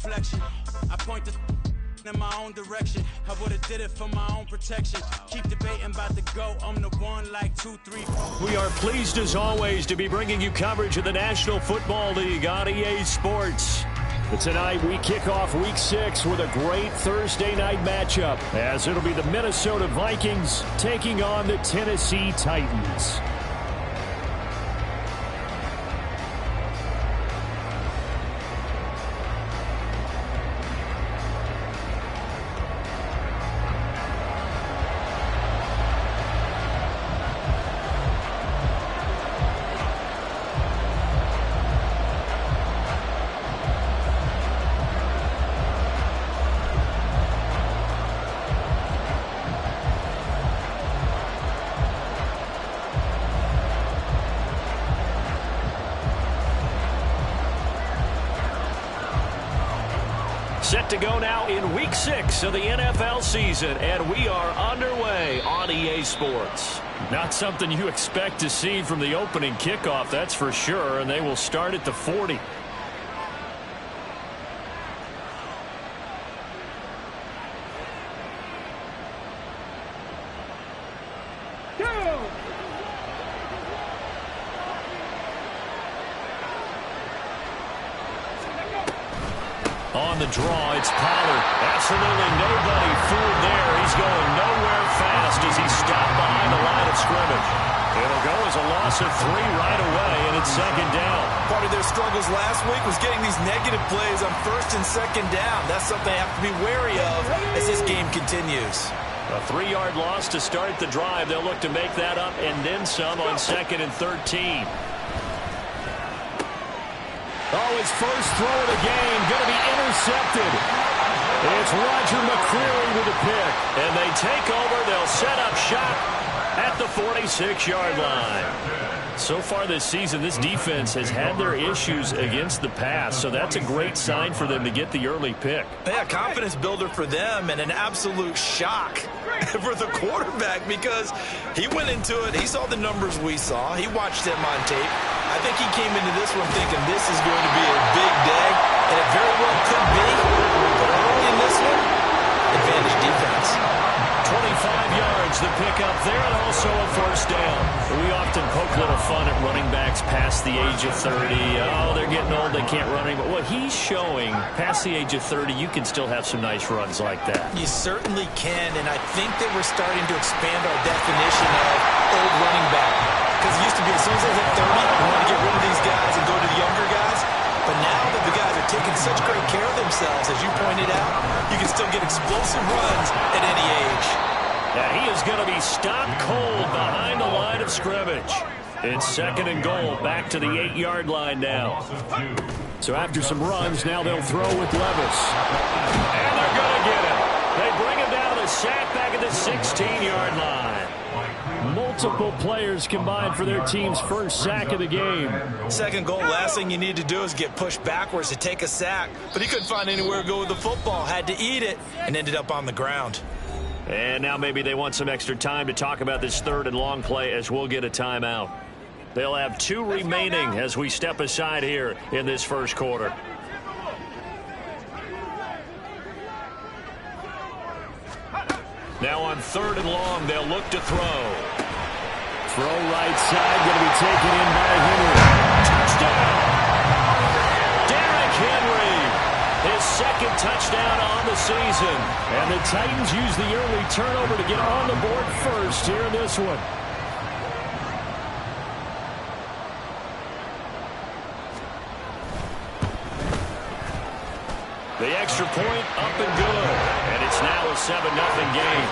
reflection. I point the in my own direction. I would've did it for my own protection. Keep debating about the GOAT. I'm the one like 2, 3, 4. We are pleased as always to be bringing you coverage of the National Football League on EA Sports. But tonight we kick off Week 6 with a great Thursday night matchup, as it'll be the Minnesota Vikings taking on the Tennessee Titans. Set to go now in Week 6 of the NFL season, and we are underway on EA Sports. Not something you expect to see from the opening kickoff, that's for sure, and they will start at the 40. On the draw, it's Pollard. Absolutely nobody fooled there. He's going nowhere fast as he's stopped behind the line of scrimmage. It'll go as a loss of 3 right away, and it's second down. Part of their struggles last week was getting these negative plays on first and second down. That's something they have to be wary of as this game continues. A 3-yard loss to start the drive. They'll look to make that up and then some on 2nd and 13. Oh, his first throw of the game going to be intercepted. It's Roger McCreary with a pick. And they take over. They'll set up shop at the 46-yard line. So far this season, this defense has had their issues against the pass, so that's a great sign for them to get the early pick. Yeah, confidence builder for them and an absolute shock for the quarterback because he went into it. He saw the numbers we saw. He watched them on tape. I think he came into this one thinking this is going to be a big day, and it very well could be. But early in this one, advantage defense. 25 yards, the pickup there, and also a first down. We often poke a little fun at running backs past the age of 30. Oh, they're getting old, they can't run anymore. What he's showing, past the age of 30, you can still have some nice runs like that. You certainly can, and I think that we're starting to expand our definition of old running back. Because it used to be as soon as they hit 30, we want to get rid of these guys and go to the younger guys. But now that the guys are taking such great care of themselves, as you pointed out, you can still get explosive runs at any age. Yeah, he is going to be stopped cold behind the line of scrimmage. It's 2nd and goal, back to the 8-yard line now. So after some runs, now they'll throw with Levis. And they're going to get him. They bring him down to the sack back at the 16-yard line. Multiple players combined for their team's first sack of the game. Second goal, last thing you need to do is get pushed backwards to take a sack. But he couldn't find anywhere to go with the football, had to eat it, and ended up on the ground. And now maybe they want some extra time to talk about this 3rd and long play as we'll get a timeout. They'll have 2 remaining as we step aside here in this first quarter. Now on 3rd and long, they'll look to throw. Throw right side, going to be taken in by Henry. Touchdown! Derrick Henry, his 2nd touchdown on the season. And the Titans use the early turnover to get on the board first here in this one. The extra point up and good. And it's now a 7-0 game.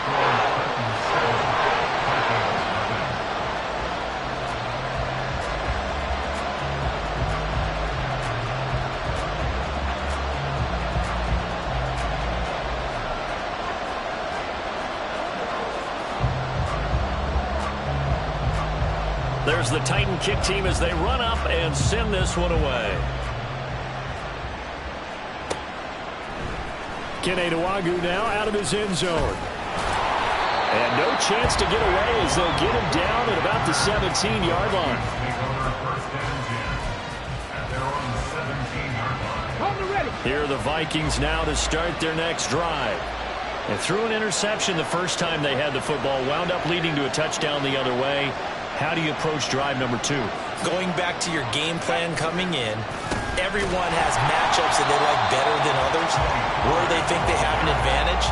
There's the Titan kick team as they run up and send this one away. Kene Nwangwu now out of his end zone. And no chance to get away as they'll get him down at about the 17-yard line. Hold it ready. Here are the Vikings now to start their next drive. They threw an interception the first time they had the football, wound up leading to a touchdown the other way. How do you approach drive number 2? Going back to your game plan coming in, everyone has matchups that they like better than others, where they think they have an advantage.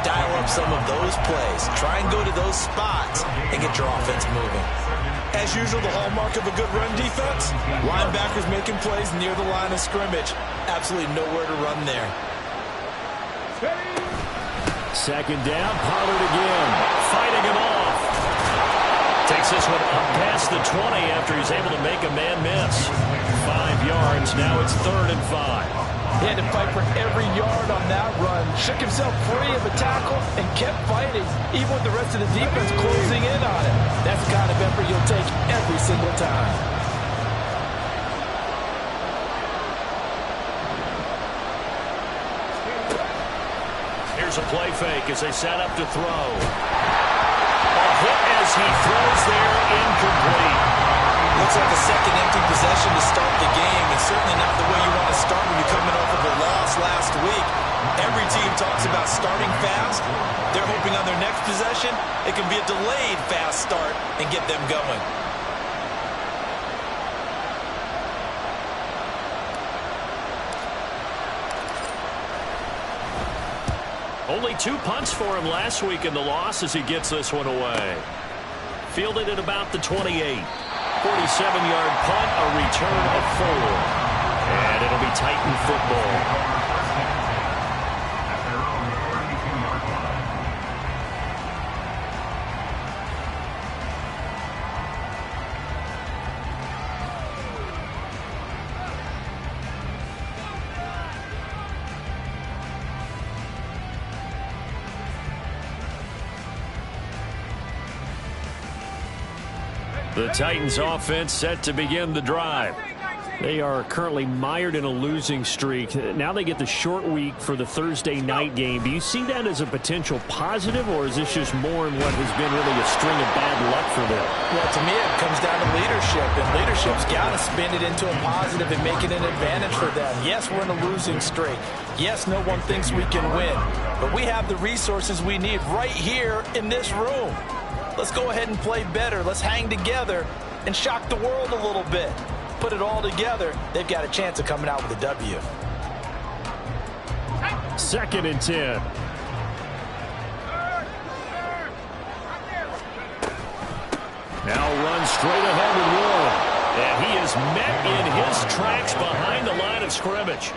Dial up some of those plays. Try and go to those spots and get your offense moving. As usual, the hallmark of a good run defense, linebackers making plays near the line of scrimmage. Absolutely nowhere to run there. Second down, Pollard again, fighting it off. Takes this one up past the 20 after he's able to make a man miss. 5 yards, now it's 3rd and 5. He had to fight for every yard on that run. Shook himself free of a tackle and kept fighting, even with the rest of the defense closing in on him. That's the kind of effort you'll take every single time. Here's a play fake as they set up to throw. A hit as he throws there, incomplete. Looks like a second empty possession to start the game, and certainly not the way you want to start when you're coming off of a loss last week. Every team talks about starting fast. They're hoping on their next possession it can be a delayed fast start and get them going. Only 2 punts for him last week in the loss as he gets this one away. Fielded at about the 28. 47-yard punt, a return of 4. And it'll be Titan football. The Titans offense set to begin the drive. They are currently mired in a losing streak. Now they get the short week for the Thursday night game. Do you see that as a potential positive, or is this just more in what has been really a string of bad luck for them? Well, to me, it comes down to leadership, and leadership's got to spin it into a positive and make it an advantage for them. Yes, we're in a losing streak. Yes, no one thinks we can win, but we have the resources we need right here in this room. Let's go ahead and play better. Let's hang together and shock the world a little bit. Put it all together, they've got a chance of coming out with a W. 2nd and 10. Now runs straight ahead with Will. And he is met in his tracks behind the line of scrimmage.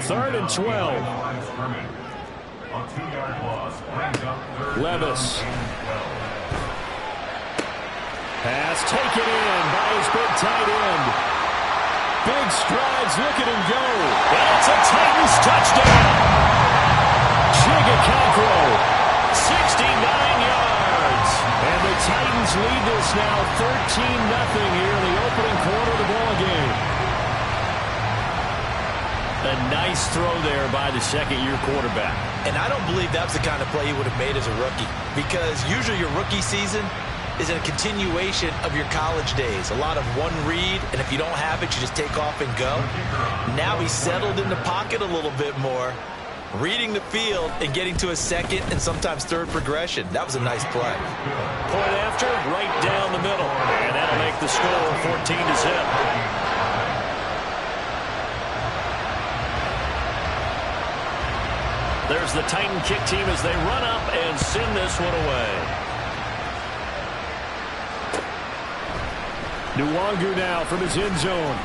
3rd and 12. Levis. Pass taken in by his big tight end. Big strides, look at him go. And it's a Titans touchdown. Chigga-Conquo, 69 yards. And the Titans lead this now 13-0 here in the opening quarter of the ball game. A nice throw there by the second-year quarterback. And I don't believe that's the kind of play he would have made as a rookie, because usually your rookie season is a continuation of your college days. A lot of one read, and if you don't have it, you just take off and go. Now he's settled in the pocket a little bit more, reading the field and getting to a second and sometimes third progression. That was a nice play. Point after, right down the middle. And that'll make the score 14-0. There's the Titan kick team as they run up and send this one away. Nwangu now from his end zone.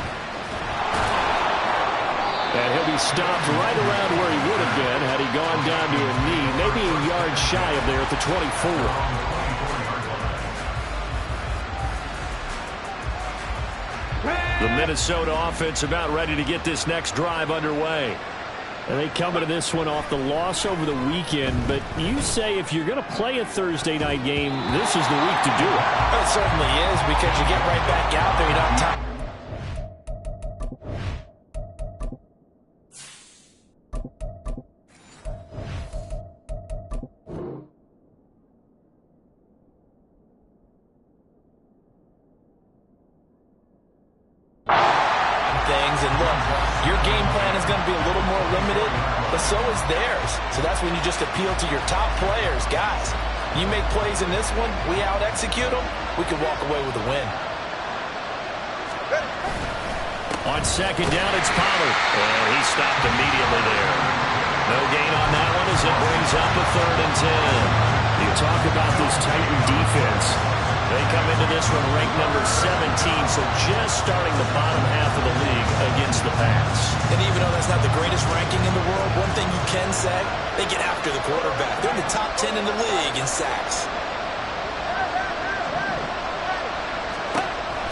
And he'll be stopped right around where he would have been had he gone down to a knee, maybe a yard shy of there at the 24. The Minnesota offense about ready to get this next drive underway. And they come into this one off the loss over the weekend, but you say if you're going to play a Thursday night game, this is the week to do it. It certainly is, because you get right back out there. You don't have time. And look, your game plan is going to be a little more limited, but so is theirs. So that's when you just appeal to your top players. Guys, you make plays in this one, we out-execute them, we can walk away with a win. On second down, it's Pollard. And he stopped immediately there. No gain on that one as it brings up a 3rd and 10. You talk about this Titan defense. They come into this one ranked number 17, so just starting the bottom half of the league against the pass. And even though that's not the greatest ranking in the world, one thing you can say, they get after the quarterback. They're in the top 10 in the league in sacks.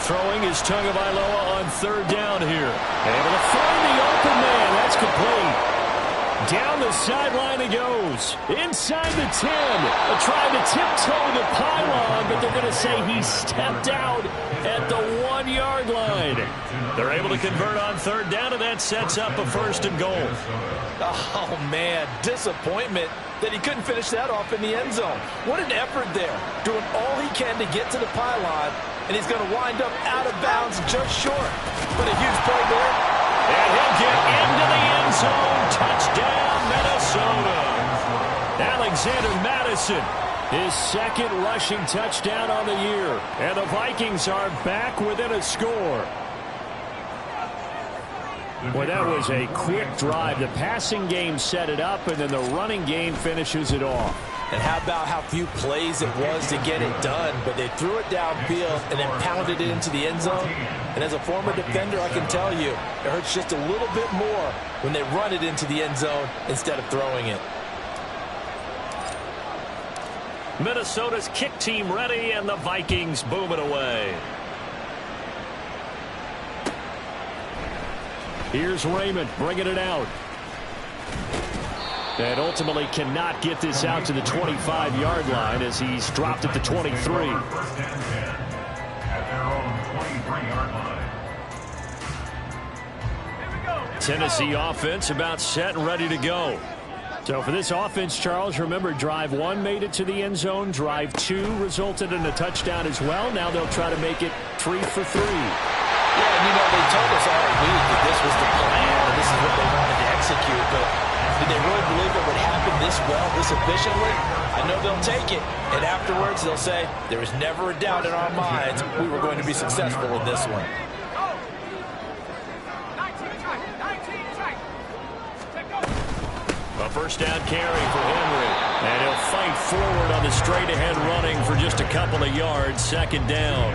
Throwing is Tagovailoa on 3rd down here. Able to find the open man. That's complete. Down the sideline he goes. Inside the 10. Trying to tiptoe the pylon, but they're going to say he stepped out at the 1-yard line. They're able to convert on 3rd down, and that sets up a 1st and goal. Oh, man, disappointment that he couldn't finish that off in the end zone. What an effort there, doing all he can to get to the pylon, and he's going to wind up out of bounds just short. But a huge play there. And he'll get into the end zone. Touchdown, Minnesota. Alexander Mattison, his 2nd rushing touchdown on the year. And the Vikings are back within a score. Boy, that was a quick drive. The passing game set it up, and then the running game finishes it off. And how about how few plays it was to get it done, but they threw it downfield and then pounded it into the end zone. And as a former defender, I can tell you, it hurts just a little bit more when they run it into the end zone instead of throwing it. Minnesota's kick team ready, and the Vikings boom it away. Here's Raymond bringing it out. And ultimately cannot get this out to the 25-yard line as he's dropped at the 23. Tennessee offense about set and ready to go. So for this offense, Charles, remember, drive 1 made it to the end zone. Drive 2 resulted in a touchdown as well. Now they'll try to make it 3 for 3. Yeah, and they told us all week that this was the plan and this is what they wanted to execute, but did they really believe it would happen this well, this efficiently? I know they'll take it, and afterwards they'll say, there was never a doubt in our minds we were going to be successful in this one. A 1st down carry for Henry, and he'll fight forward on the straight-ahead running for just a couple of yards. 2nd down.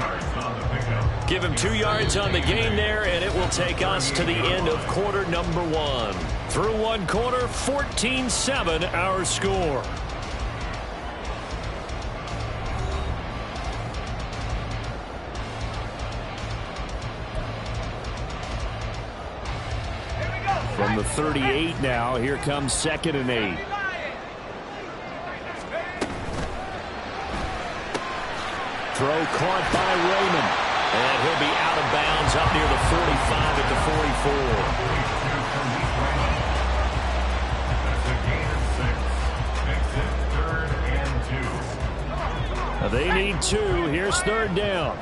Give him 2 yards on the gain there, and it will take us to the end of quarter number 1. Through 1 quarter, 14-7 our score. From the 38 now, here comes 2nd and 8. Throw caught by Raymond. And he'll be out of bounds up near the 45 at the 44. They need 2. Here's 3rd down.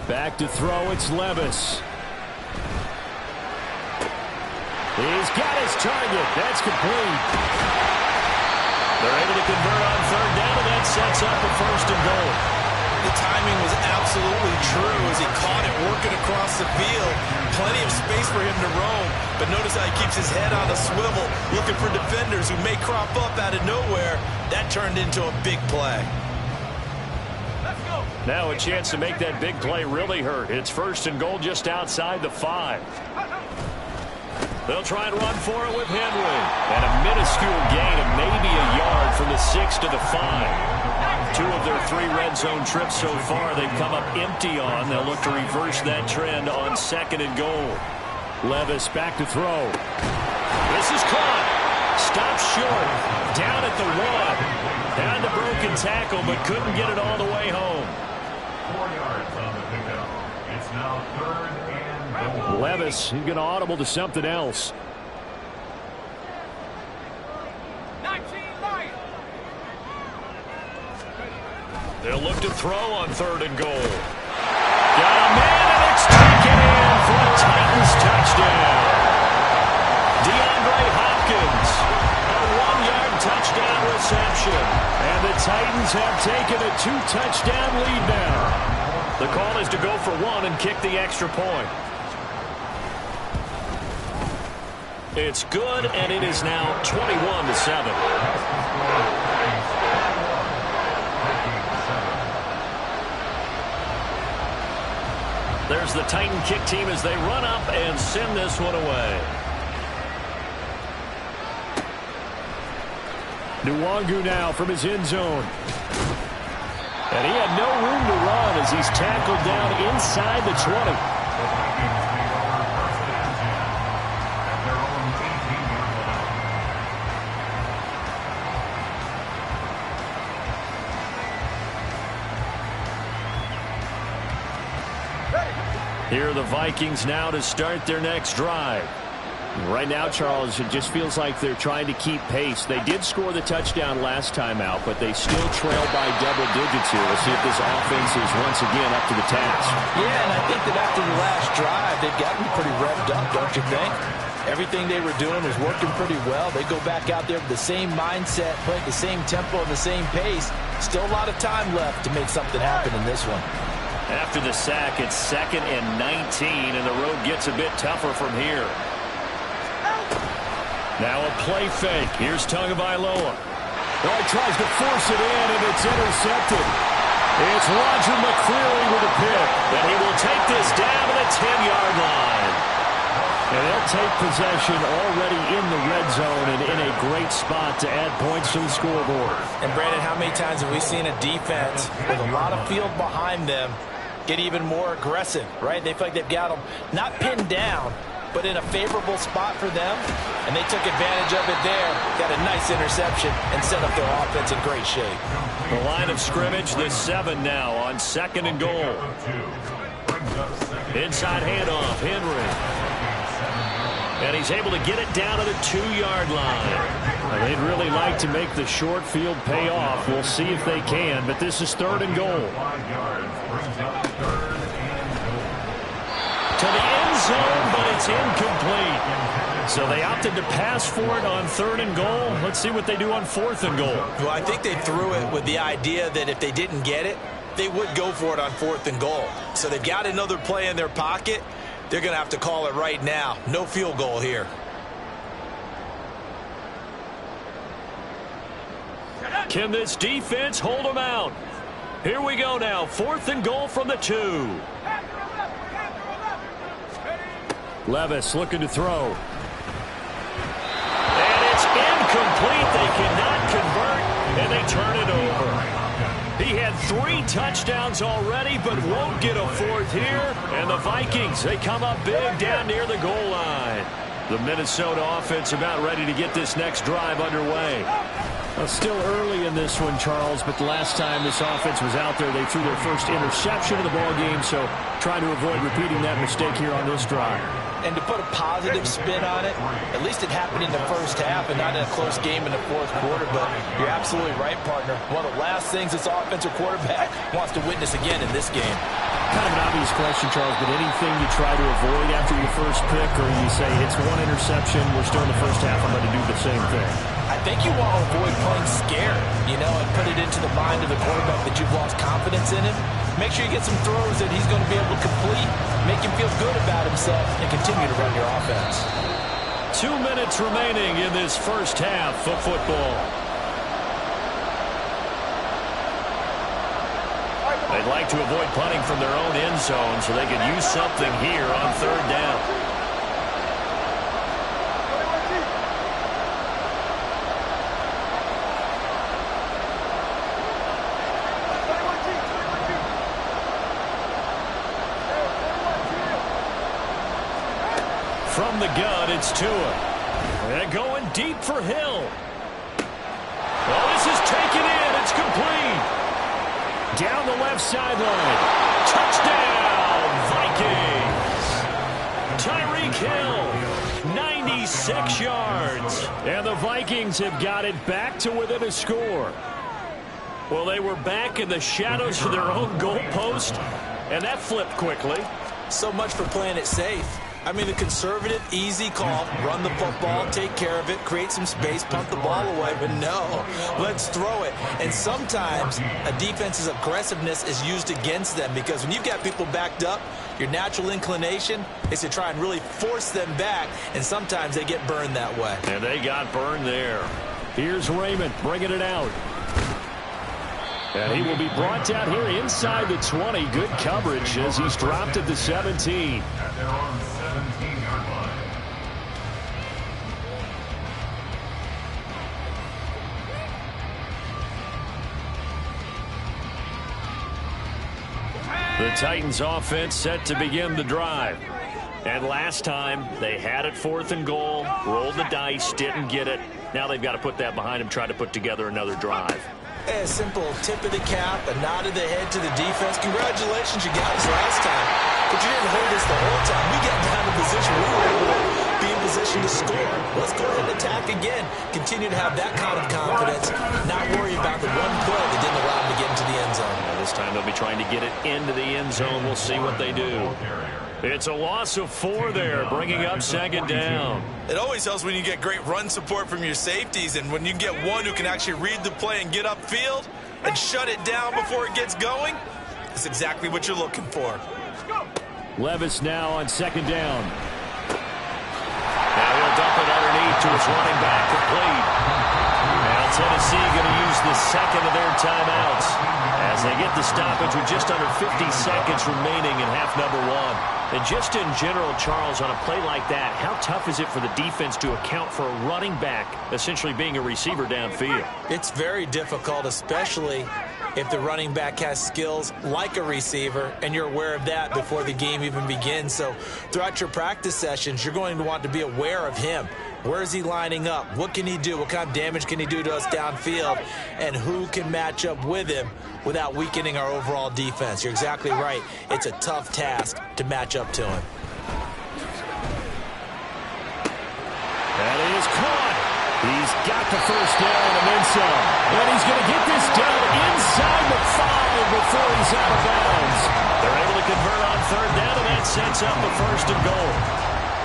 Back to throw, it's Levis. He's got his target. That's complete. They're able to convert on 3rd down, and that sets up a 1st and goal. The timing was absolutely true as he caught it working across the field. Plenty of space for him to roam, but notice how he keeps his head on a swivel, looking for defenders who may crop up out of nowhere. That turned into a big play. Now a chance to make that big play really hurt. It's 1st and goal just outside the 5. They'll try and run for it with Henry. And a minuscule gain of maybe a yard from the 6 to the 5. 2 of their 3 red zone trips so far they've come up empty on. They'll look to reverse that trend on 2nd and goal. Levis back to throw. This is caught. Stops short. Down at the 1. Down to broken tackle, but couldn't get it all the way home. 4 yards on the pickup. It's now 3rd and goal. Levis, he's going to audible to something else. 19 Lions. They'll look to throw on 3rd and goal. Got a man, and it's taken in for a Titans touchdown. DeAndre Hopkins, a 1-yard touchdown reception. And the Titans have taken a 2-touchdown lead now. The call is to go for 1 and kick the extra point. It's good, and it is now 21-7. There's the Titan kick team as they run up and send this one away. Nwangu now from his end zone. And he had no room to run as he's tackled down inside the 20. Here are the Vikings now to start their next drive. Right now, Charles, it just feels like they're trying to keep pace. They did score the touchdown last time out, but they still trail by double digits here. We'll see if this offense is once again up to the task. Yeah, and I think that after the last drive, they've gotten pretty revved up, don't you think? Everything they were doing was working pretty well. They go back out there with the same mindset, playing the same tempo and the same pace. Still a lot of time left to make something happen in this one. After the sack, it's 2nd and 19, and the road gets a bit tougher from here. Now a play fake. Here's Tagovailoa. Oh, he tries to force it in, and it's intercepted. It's Roger McCreary with a pick, and he will take this down to the 10-yard line. And they'll take possession already in the red zone and in a great spot to add points to the scoreboard. And, Brandon, how many times have we seen a defense with a lot of field behind them get even more aggressive, right? They feel like they've got them not pinned down, but in a favorable spot for them, and they took advantage of it there, got a nice interception, and set up their offense in great shape. The line of scrimmage, the 7 now on 2nd and goal. Inside handoff, Henry. And he's able to get it down to the 2-yard line. They'd really like to make the short field pay off. We'll see if they can, but this is 3rd and goal. To the end zone, but it's incomplete. So they opted to pass for it on 3rd and goal. Let's see what they do on 4th and goal. Well, I think they threw it with the idea that if they didn't get it, they would go for it on 4th and goal. So they've got another play in their pocket. They're going to have to call it right now. No field goal here. Can this defense hold them out? Here we go now. 4th and goal from the 2. Levis looking to throw. And it's incomplete. They cannot convert, and they turn it over. He had 3 touchdowns already, but won't get a 4th here. And the Vikings, they come up big down near the goal line. The Minnesota offense about ready to get this next drive underway. Well, still early in this one, Charles, but the last time this offense was out there, they threw their first interception of the ball game, so trying to avoid repeating that mistake here on this drive. And to put a positive spin on it, at least it happened in the first half and not in a close game in the 4th quarter. But you're absolutely right, partner. One of the last things this offensive quarterback wants to witness again in this game. Kind of an obvious question, Charles, but anything you try to avoid after your first pick, or you say it's 1 interception, we're still in the first half, I'm going to do the same thing? I think you want to avoid playing scared, and put it into the mind of the quarterback that you've lost confidence in him. Make sure you get some throws that he's going to be able to complete, make him feel good about himself, and continue to run your offense. 2 minutes remaining in this first half of football. They'd like to avoid punting from their own end zone so they could use something here on 3rd down. From the gun, it's Tua. And going deep for Hill. Oh, this is taken in. It's complete. Down the left sideline. Touchdown, Vikings. Tyreek Hill, 96 yards. And the Vikings have got it back to within a score. Well, they were back in the shadows of their own goalpost, and that flipped quickly. So much for playing it safe. I mean, the conservative, easy call, run the football, take care of it, create some space, punt the ball away. But no, let's throw it. And sometimes a defense's aggressiveness is used against them because when you've got people backed up, your natural inclination is to try and really force them back, and sometimes they get burned that way. And they got burned there. Here's Raymond bringing it out. And he will be brought down here inside the 20. Good coverage as he's dropped at the 17. At their own 17-yard line. The Titans offense set to begin the drive. And last time, they had it 4th and goal, rolled the dice, didn't get it. Now they've got to put that behind them, try to put together another drive. A simple tip of the cap, a nod of the head to the defense. Congratulations, you got us last time. But you didn't hold us the whole time. We got down to position. We were able to be in position to score. Let's go ahead and attack again. Continue to have that kind of confidence. Not worry about the one play that didn't allow them to get into the end zone. Now this time they'll be trying to get it into the end zone. We'll see what they do. It's a loss of 4 there, bringing up 2nd down. It always helps when you get great run support from your safeties, and when you get one who can actually read the play and get upfield and shut it down before it gets going, it's exactly what you're looking for. Levis now on 2nd down. Now he'll dump it underneath to his running back, complete. Now Tennessee going to use the second of their timeouts as they get the stoppage with just under 50 seconds remaining in half number 1. And just in general, Charles, on a play like that, how tough is it for the defense to account for a running back essentially being a receiver downfield? It's very difficult, especially if the running back has skills like a receiver, and you're aware of that before the game even begins. So throughout your practice sessions, you're going to want to be aware of him. Where is he lining up? What can he do? What kind of damage can he do to us downfield? And who can match up with him without weakening our overall defense? You're exactly right. It's a tough task to match up to him. That is caught. He's got the first down and then some. And he's going to get this down inside the 5 before he's out of bounds. They're able to convert on 3rd down, and that sets up the 1st and goal.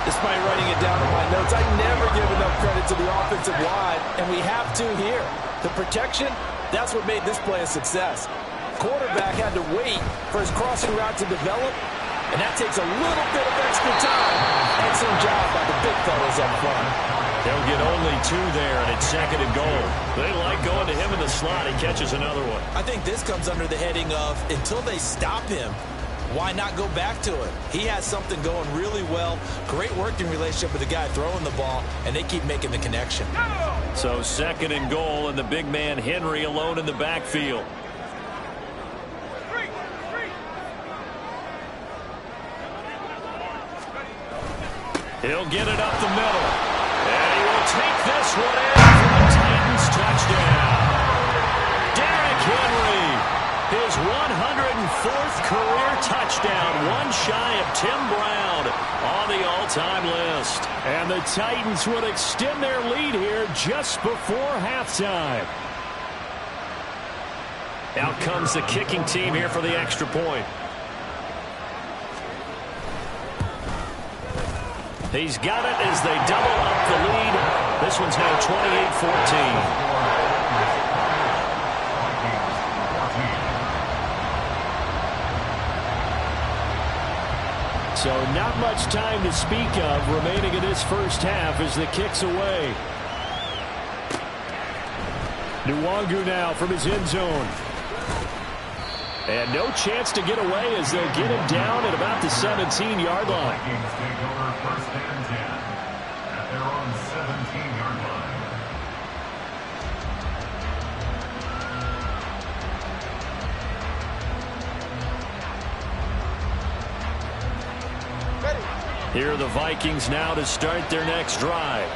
Despite writing it down in my notes, I never give enough credit to the offensive line, and we have to here. The protection, that's what made this play a success. Quarterback had to wait for his crossing route to develop, and that takes a little bit of extra time. Excellent job by the big fellas up front. They'll get only 2 there, and it's 2nd and goal. They like going to him in the slot. He catches another one. I think this comes under the heading of until they stop him, why not go back to it? He has something going really well. Great working relationship with the guy throwing the ball, and they keep making the connection. So 2nd and goal, and the big man Henry alone in the backfield. He'll get it up the middle. And he will take this one in for the Titans touchdown. Derrick Henry, his 104th career touchdown, one shy of Tim Brown on the all-time list. And the Titans would extend their lead here just before halftime. Out comes the kicking team here for the extra point. He's got it as they double up the lead. This one's now 28-14. So not much time to speak of remaining in this first half as the kick's away. Nwangu now from his end zone. And no chance to get away as they'll get him down at about the 17-yard line. Vikings take over 1st and 10 at their own 17-yard line. Here are the Vikings now to start their next drive.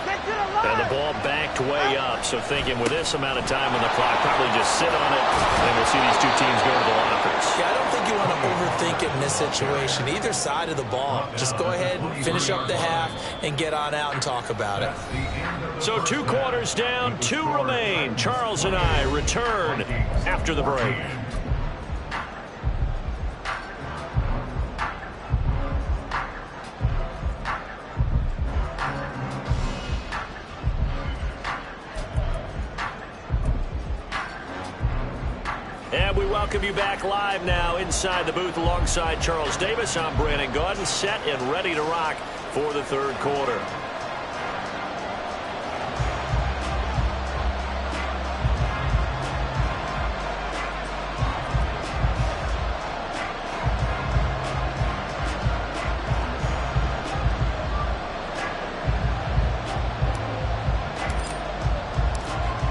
And the ball backed way up, so thinking with this amount of time on the clock, probably just sit on it, and we'll see these two teams go to the lockers. Yeah, I don't think you want to overthink it in this situation. Either side of the ball. Just go ahead and finish up the half and get on out and talk about it. So 2 quarters down, 2 remain. Charles and I return after the break. And we welcome you back live now inside the booth alongside Charles Davis. I'm Brandon Gaudin, set and ready to rock for the third quarter.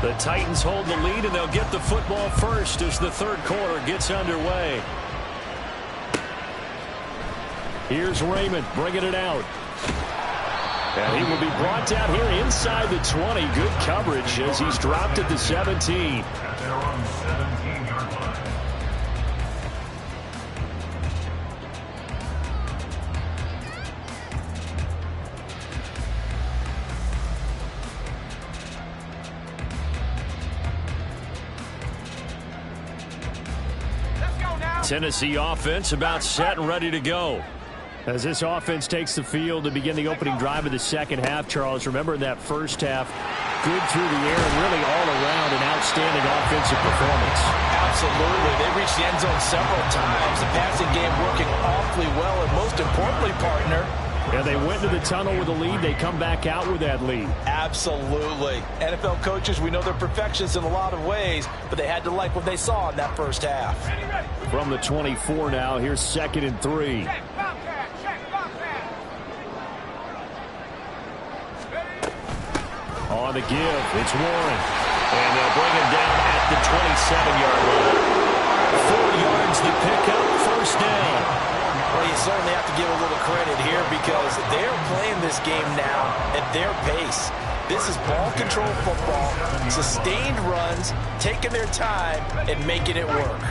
The Titans hold the lead, and they'll get the football first as the third quarter gets underway. Here's Raymond bringing it out. And he will be brought down here inside the 20. Good coverage as he's dropped at the 17. At their own 17-yard line. Tennessee offense about set and ready to go. As this offense takes the field to begin the opening drive of the second half, Charles, remember in that first half, good through the air and really all around an outstanding offensive performance. Absolutely. They reached the end zone several times. The passing game working awfully well, and most importantly, partner, Yeah, they went to the tunnel with a lead. They come back out with that lead. absolutely. NFL coaches, we know they're perfectionists in a lot of ways, but they had to like what they saw in that first half. From the 24 now, here's 2nd and 3. On the give, it's Warren. And they'll bring him down at the 27-yard line. 4 yards to pick up, first down. Well, you certainly have to give a little credit here because they're playing this game now at their pace. This is ball control football, sustained runs, taking their time and making it work.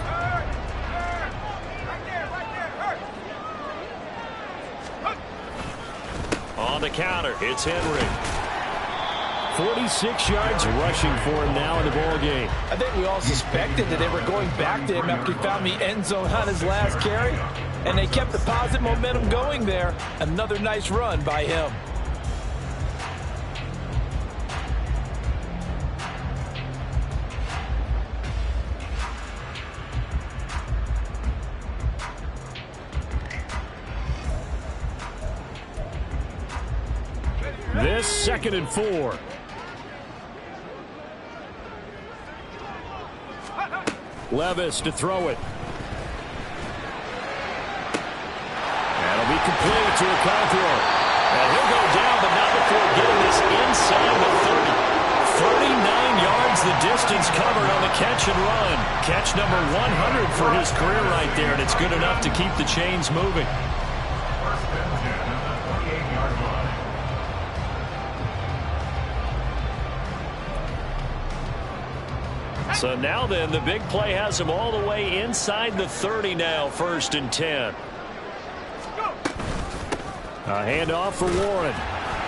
On the counter, it's Henry. 46 yards rushing for him now in the ball game. I think we all suspected that they were going back to him after he found the end zone on his last carry, and they kept the positive momentum going there. Another nice run by him. This 2nd and 4. Levis to throw it. That'll be complete to Okonkwo. And he'll go down, but not before getting this inside the 30. 39 yards the distance covered on the catch and run. Catch number 100 for his career right there, and it's good enough to keep the chains moving. First and 10 at the 28-yard line. So now then, the big play has him all the way inside the 30 now, 1st and 10. A handoff for Warren.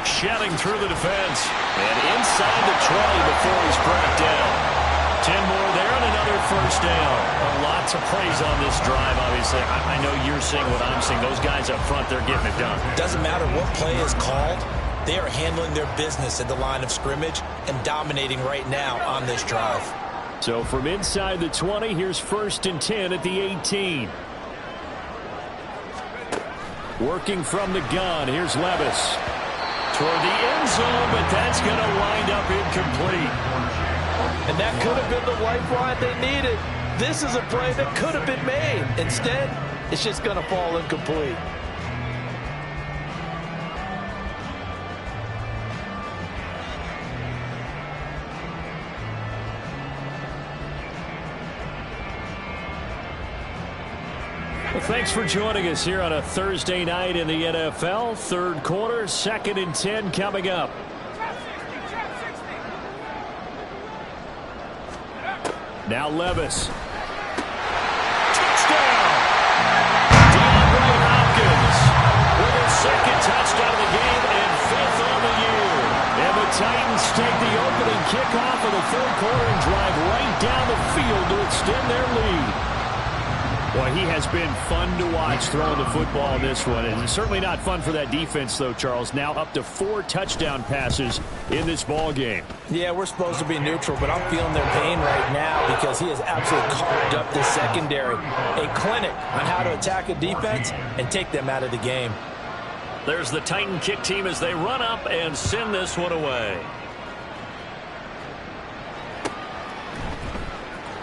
Shedding through the defense. And inside the 20 before he's brought down. 10 more there and another first down. Lots of plays on this drive, obviously. I know you're seeing what I'm seeing. Those guys up front, they're getting it done. Doesn't matter what play is called. They are handling their business at the line of scrimmage and dominating right now on this drive. So from inside the 20, here's 1st and 10 at the 18. Working from the gun, here's Levis. Toward the end zone, but that's going to wind up incomplete. And that could have been the lifeline they needed. This is a play that could have been made. Instead, it's just going to fall incomplete. Well, thanks for joining us here on a Thursday night in the NFL. Third quarter, 2nd and 10 coming up. Now Levis. Touchdown! DeAndre Hopkins with his 2nd touchdown of the game and 5th on the year. And the Titans take the opening kickoff of the third quarter and drive right down the field to its extend their lead. Boy, he has been fun to watch throwing the football in this one. And it's certainly not fun for that defense, though, Charles. Now up to 4 touchdown passes in this ball game. Yeah, we're supposed to be neutral, but I'm feeling their pain right now because he has absolutely carved up this secondary. A clinic on how to attack a defense and take them out of the game. There's the Titan kick team as they run up and send this one away.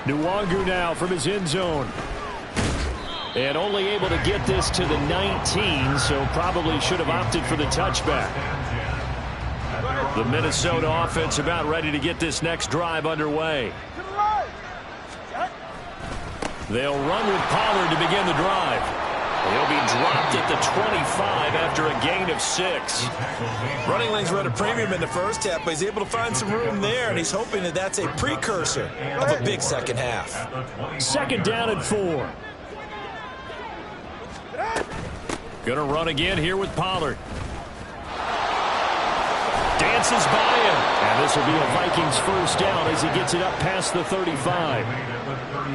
Nwangu now from his end zone. And only able to get this to the 19, so probably should have opted for the touchback. The Minnesota offense about ready to get this next drive underway. They'll run with Pollard to begin the drive. He'll be dropped at the 25 after a gain of 6. Running lanes were at a premium in the first half, but he's able to find some room there, and he's hoping that that's a precursor of a big second half. 2nd down and 4. Gonna run again here with Pollard. Dances by him. And this will be a Vikings first down as he gets it up past the 35.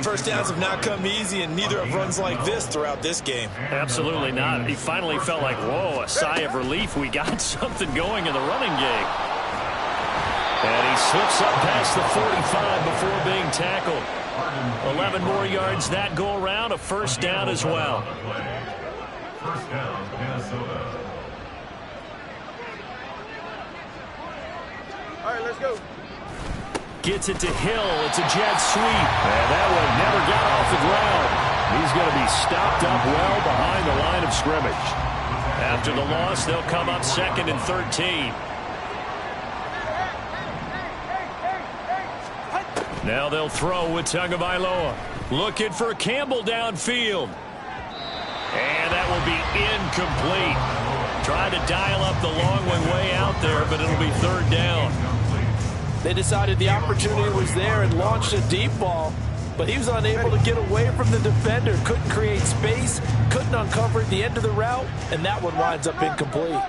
First downs have not come easy, and neither have runs like this throughout this game. Absolutely not. He finally felt like, whoa, a sigh of relief. We got something going in the running game. And he slips up past the 45 before being tackled. 11 more yards that go around, a first down as well. First down, Minnesota. All right, let's go. Gets it to Hill. It's a jet sweep. And that one never got off the ground. He's going to be stopped up well behind the line of scrimmage. After the loss, they'll come up 2nd and 13. Now they'll throw with Tagovailoa. Looking for Campbell downfield. And that will be incomplete. Trying to dial up the long one way out there, but it'll be 3rd down. They decided the opportunity was there and launched a deep ball, but he was unable to get away from the defender. Couldn't create space, couldn't uncover at the end of the route, and that one winds up incomplete.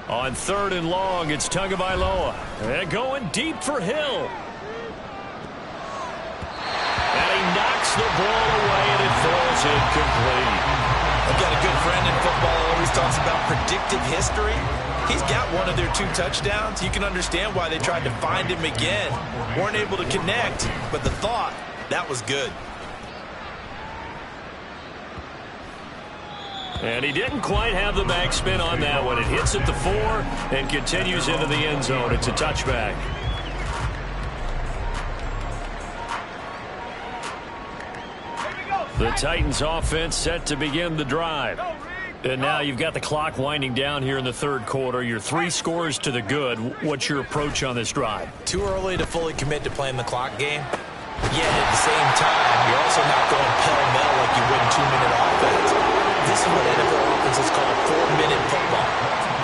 On 3rd and long, it's Tagovailoa. And going deep for Hill. And he knocks the ball away, and it falls incomplete. I've got a good friend in football who always talks about predictive history. He's got one of their 2 touchdowns. You can understand why they tried to find him again. Weren't able to connect, but the thought, that was good. And he didn't quite have the backspin on that one. It hits at the 4 and continues into the end zone. It's a touchback. The Titans offense set to begin the drive. And now you've got the clock winding down here in the 3rd quarter. You're 3 scores to the good. What's your approach on this drive? Too early to fully commit to playing the clock game. Yet at the same time, you're also not going pell-mell like you would in 2-minute offense. This is what NFL offenses call 4-minute football.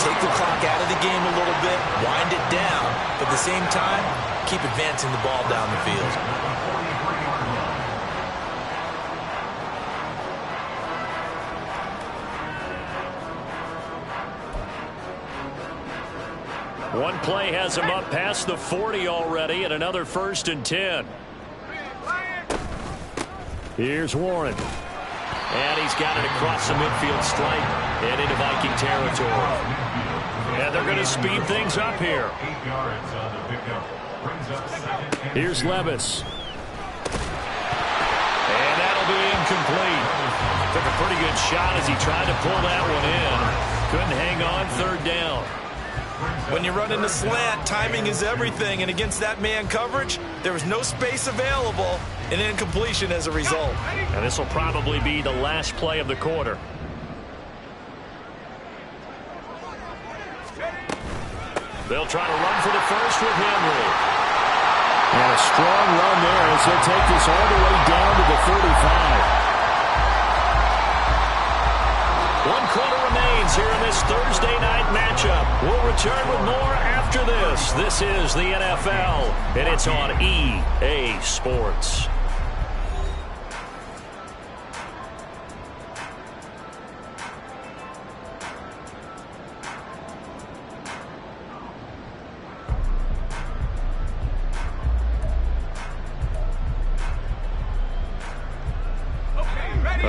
Take the clock out of the game a little bit, wind it down, but at the same time, keep advancing the ball down the field. One play has him up past the 40 already, and another 1st and 10. Here's Warren. And he's got it across the midfield stripe and into Viking territory. And they're going to speed things up here. 8 yards on the pickup. Brings up 2nd and Here's Levis. And that'll be incomplete. Took a pretty good shot as he tried to pull that one in. Couldn't hang on, 3rd down. When you run in the slant, timing is everything, and against that man coverage, there was no space available, and incompletion as a result. And this will probably be the last play of the quarter. They'll try to run for the first with Henry. And a strong run there as he'll take this all the way down to the 35. 1 quarter remains here in this Thursday night matchup. We'll return with more after this. This is the NFL, and it's on EA Sports.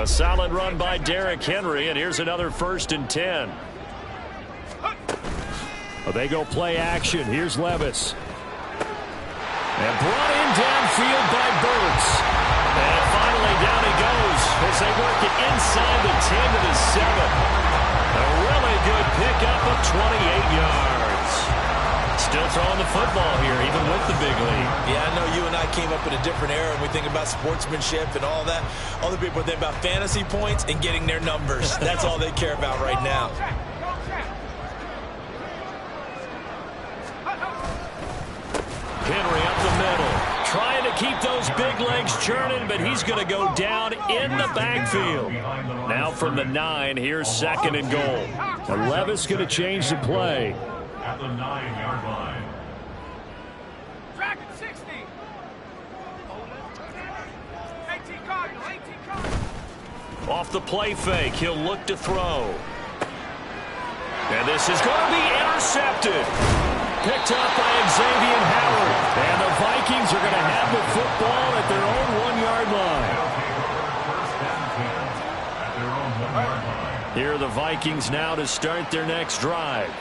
A solid run by Derrick Henry, and here's another 1st and 10. Well, they go play action. Here's Levis. And brought in downfield by Burks. And finally down he goes as they work it inside the 10 to the 7. A really good pickup of 28 yards. Still throwing the football here, even with the big lead. Yeah, I know you and I came up in a different era, and we think about sportsmanship and all that. Other people think about fantasy points and getting their numbers. That's all they care about right now. Henry up the middle, trying to keep those big legs churning, but he's going to go down in the backfield. Now from the 9, here's 2nd and goal. And Levis going to change the play. At the 9-yard line. Track at 60. 18 Cardinal, 18 Cardinal. Off the play fake, he'll look to throw. And this is going to be intercepted. Picked up by Xavier Howard. And the Vikings are going to have the football at their own 1-yard line. At their own 1-yard line. Here are the Vikings now to start their next drive.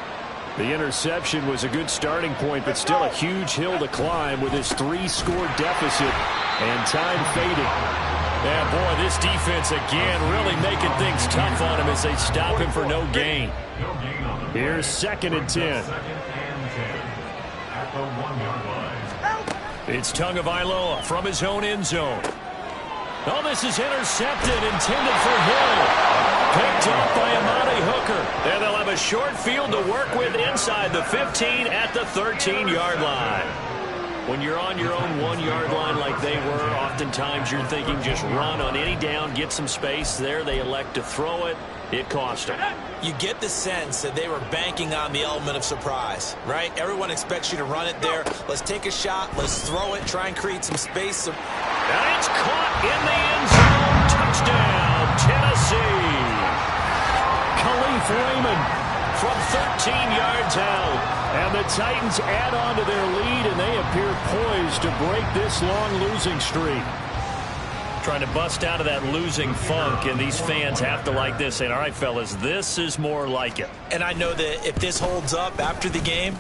The interception was a good starting point, but still a huge hill to climb with his 3-score deficit and time fading. Yeah, boy, this defense again really making things tough on him as they stop him for no gain. Here's 2nd and 10. At the 1-yard line. It's Tagovailoa from his own end zone. Oh, this is intercepted, intended for Hill. Picked up by Amani Hooker. And they'll have a short field to work with inside the 15 at the 13-yard line. When you're on your own 1-yard line like they were, oftentimes you're thinking just run on any down, get some space. There they elect to throw it. It cost them. You get the sense that they were banking on the element of surprise, right? Everyone expects you to run it there. Let's take a shot. Let's throw it. Try and create some space. And it's caught in the end zone. Touchdown, Tennessee. Khalif Raymond from 13 yards out. And the Titans add on to their lead, and they appear poised to break this long losing streak. Trying to bust out of that losing funk, and these fans have to like this. Saying, all right, fellas, this is more like it. And I know that if this holds up after the game,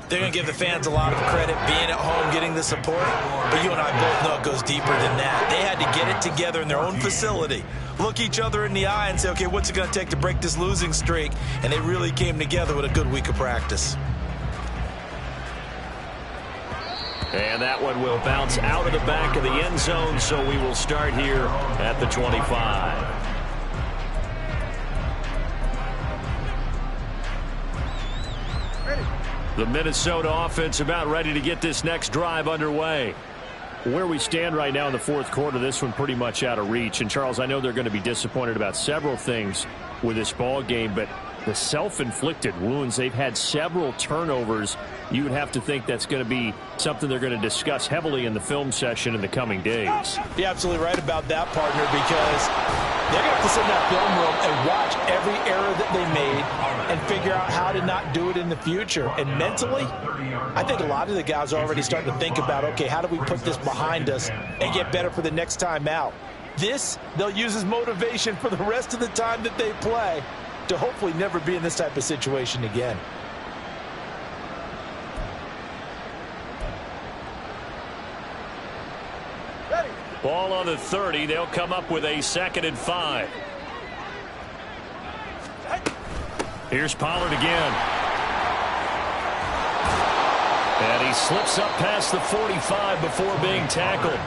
they're going to give the fans a lot of credit being at home, getting the support. But you and I both know it goes deeper than that. They had to get it together in their own facility, look each other in the eye and say, okay, what's it going to take to break this losing streak? And they really came together with a good week of practice. And that one will bounce out of the back of the end zone, so we will start here at the 25. The Minnesota offense about ready to get this next drive underway. Where we stand right now in the 4th quarter, this one pretty much out of reach. And, Charles, I know they're going to be disappointed about several things with this ball game, but the self-inflicted wounds, they've had several turnovers. You would have to think that's going to be something they're going to discuss heavily in the film session in the coming days. You're absolutely right about that, partner, because they're going to have to sit in that film room and watch every error that they made and figure out how to not do it in the future. And mentally, I think a lot of the guys are already starting to think about, okay, how do we put this behind us and get better for the next time out? This, they'll use as motivation for the rest of the time that they play to hopefully never be in this type of situation again. Ball on the 30. They'll come up with a 2nd and 5. Here's Pollard again. And he slips up past the 45 before being tackled.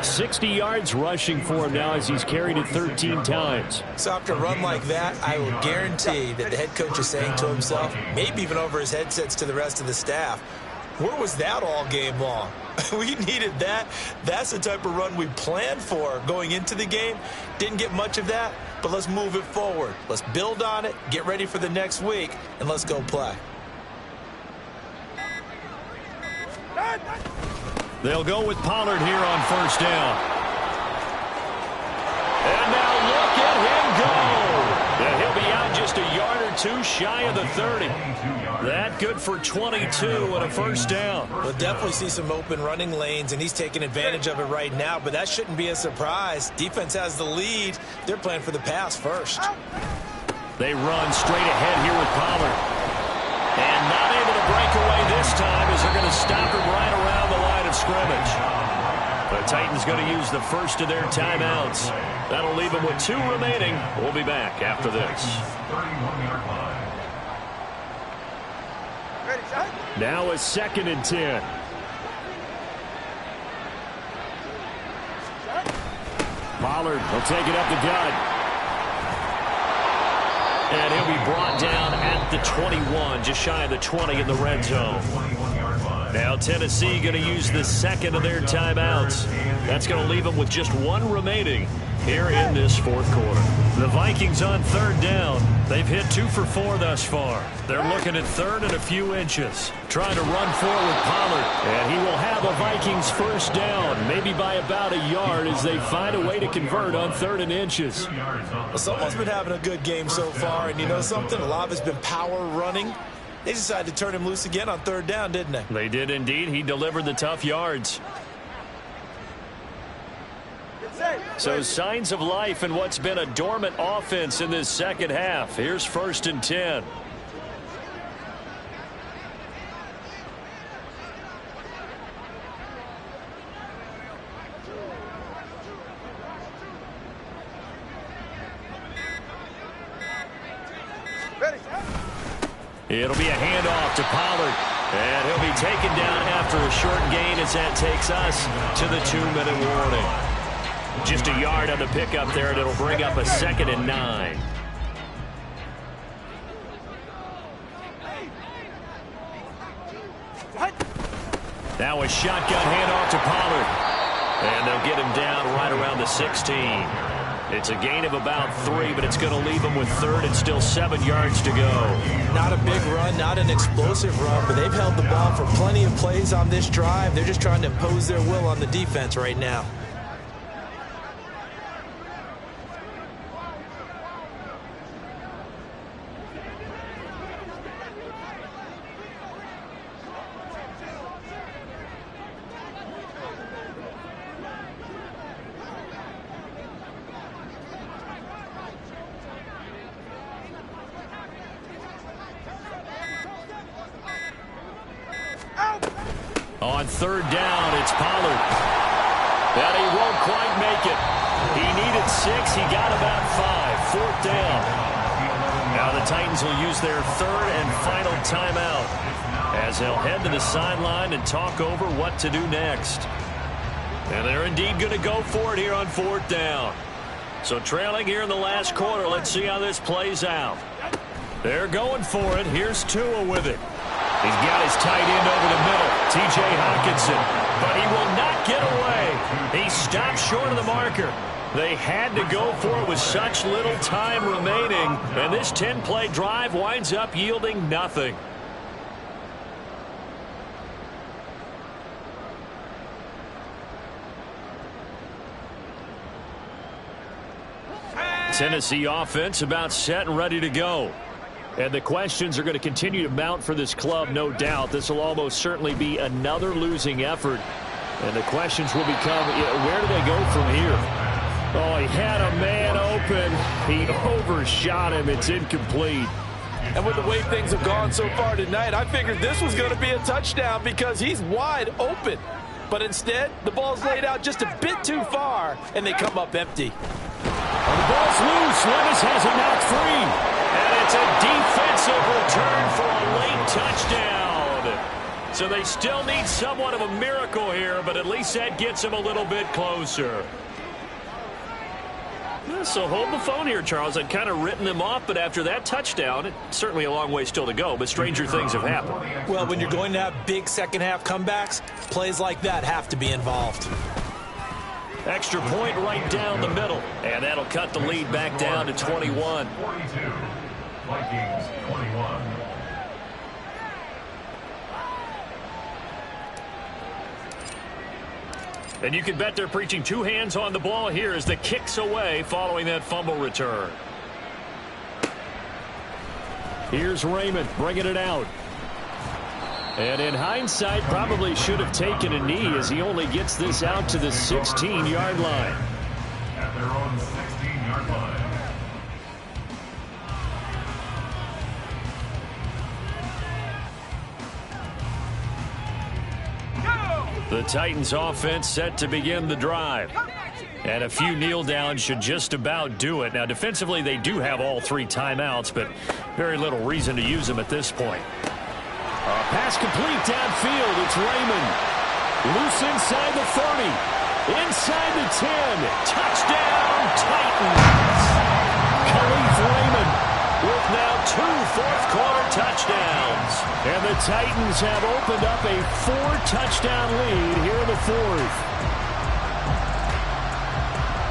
60 yards rushing for him now as he's carried it 13 times. So after a run like that, I will guarantee that the head coach is saying to himself, maybe even over his headsets to the rest of the staff, where was that all game long? We needed that. That's the type of run we planned for going into the game. Didn't get much of that, but let's move it forward. Let's build on it, get ready for the next week, and let's go play. They'll go with Pollard here on 1st down. And now look at him go. And he'll be out just a yard or 22 shy of the 30. That good for 22 and a first down. We'll definitely see some open running lanes, and he's taking advantage of it right now, but that shouldn't be a surprise. Defense has the lead. They're playing for the pass first. They run straight ahead here with Pollard. And not able to break away this time as they're going to stop him right around the line of scrimmage. The Titans going to use the first of their timeouts. That'll leave them with 2 remaining. We'll be back after this. 31-yard line. Now a 2nd and 10. Pollard will take it up the gut. And he'll be brought down at the 21, just shy of the 20 in the red zone. Now Tennessee going to use the 2nd of their timeouts. That's going to leave them with just 1 remaining here in this 4th quarter. The Vikings on 3rd down. They've hit 2 for 4 thus far. They're looking at 3rd and a few inches. Trying to run forward with Pollard. And he will have a Vikings first down, maybe by about a yard as they find a way to convert on 3rd and inches. Well, someone's been having a good game so far, and you know something? A lot of it's been power running. They decided to turn him loose again on 3rd down, didn't they? They did indeed. He delivered the tough yards. So signs of life in what's been a dormant offense in this second half. Here's 1st and 10. It'll be a handoff to Pollard. And he'll be taken down after a short gain as that takes us to the 2-minute warning. Just a yard on the pickup there, and it'll bring up a 2nd and 9. Now a shotgun handoff to Pollard. And they'll get him down right around the 16. It's a gain of about 3, but it's going to leave them with 3rd and still 7 yards to go. Not a big run, not an explosive run, but they've held the ball for plenty of plays on this drive. They're just trying to impose their will on the defense right now. On 3rd down, it's Pollard. And he won't quite make it. He needed 6. He got about 5. 4th down. Now the Titans will use their 3rd and final timeout as they'll head to the sideline and talk over what to do next. And they're indeed going to go for it here on 4th down. So trailing here in the last quarter, let's see how this plays out. They're going for it. Here's Tua with it. He's got his tight end over the middle, T.J. Hockenson, but he will not get away. He stopped short of the marker. They had to go for it with such little time remaining, and this 10-play drive winds up yielding nothing. Tennessee offense about set and ready to go. And the questions are going to continue to mount for this club, no doubt. This will almost certainly be another losing effort. And the questions will become, where do they go from here? Oh, he had a man open. He overshot him. It's incomplete. And with the way things have gone so far tonight, I figured this was going to be a touchdown because he's wide open. But instead, the ball's laid out just a bit too far, and they come up empty. And the ball's loose. Levis has it knocked free. And it's a defensive return for a late touchdown. So they still need somewhat of a miracle here, but at least that gets them a little bit closer. So hold the phone here, Charles. I'd kind of written them off, but after that touchdown, it's certainly a long way still to go, but stranger things have happened. Well, when you're going to have big second-half comebacks, plays like that have to be involved. Extra point right down the middle, and that'll cut the lead back down to 21. 42. Vikings 21. And you can bet they're preaching 2 hands on the ball here as the kick's away following that fumble return. Here's Raymond bringing it out. And in hindsight, probably should have taken a knee as he only gets this out to the 16-yard line. At their own 16-yard line. The Titans offense set to begin the drive. And a few kneel downs should just about do it. Now, defensively, they do have all 3 timeouts, but very little reason to use them at this point. Pass complete downfield. It's Raymond. Loose inside the 30. Inside the 10. Touchdown, Titans. Khalif Raymond with now 2 fourth-quarter touchdowns. And the Titans have opened up a 4-touchdown lead here in the 4th.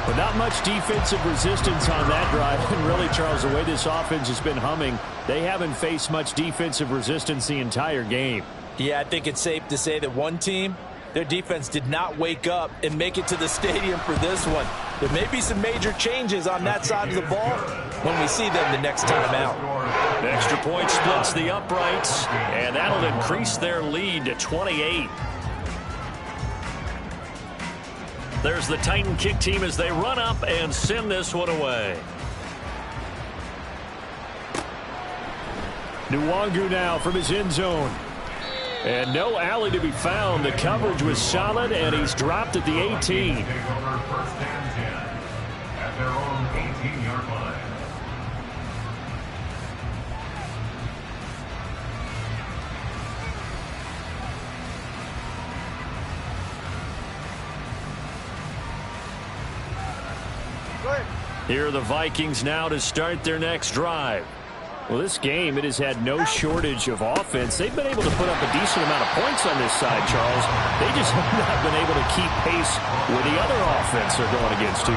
But not much defensive resistance on that drive. And really, Charles, the way this offense has been humming, they haven't faced much defensive resistance the entire game. Yeah, I think it's safe to say that one team, their defense did not wake up and make it to the stadium for this one. There may be some major changes on that side of the ball when we see them the next time out. The extra point splits the uprights, and that'll increase their lead to 28. There's the Titan kick team as they run up and send this one away. Nwangu now from his end zone. And no alley to be found. The coverage was solid, and he's dropped at the 18. Take over 1st and 10 at their own 18-yard line. Here are the Vikings now to start their next drive. Well, this game, it has had no shortage of offense. They've been able to put up a decent amount of points on this side, Charles. They just have not been able to keep pace with the other offense they're going against here.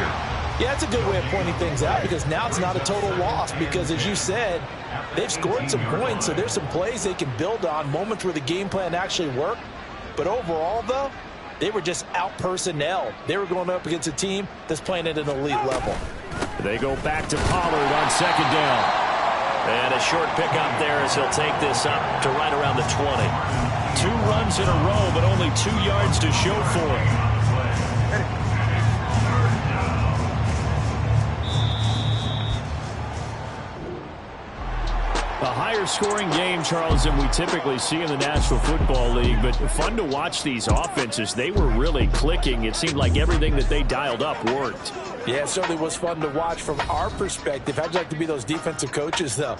Yeah, that's a good way of pointing things out because now it's not a total loss because, as you said, they've scored some points, so there's some plays they can build on, moments where the game plan actually worked. But overall, though, they were just out-personnel. They were going up against a team that's playing at an elite level. They go back to Pollard on 2nd down. And a short pickup there as he'll take this up to right around the 20. 2 runs in a row, but only 2 yards to show for it. A higher scoring game, Charles, than we typically see in the National Football League, but fun to watch these offenses. They were really clicking. It seemed like everything that they dialed up worked. Yeah, it certainly was fun to watch from our perspective. How'd you like to be those defensive coaches, though?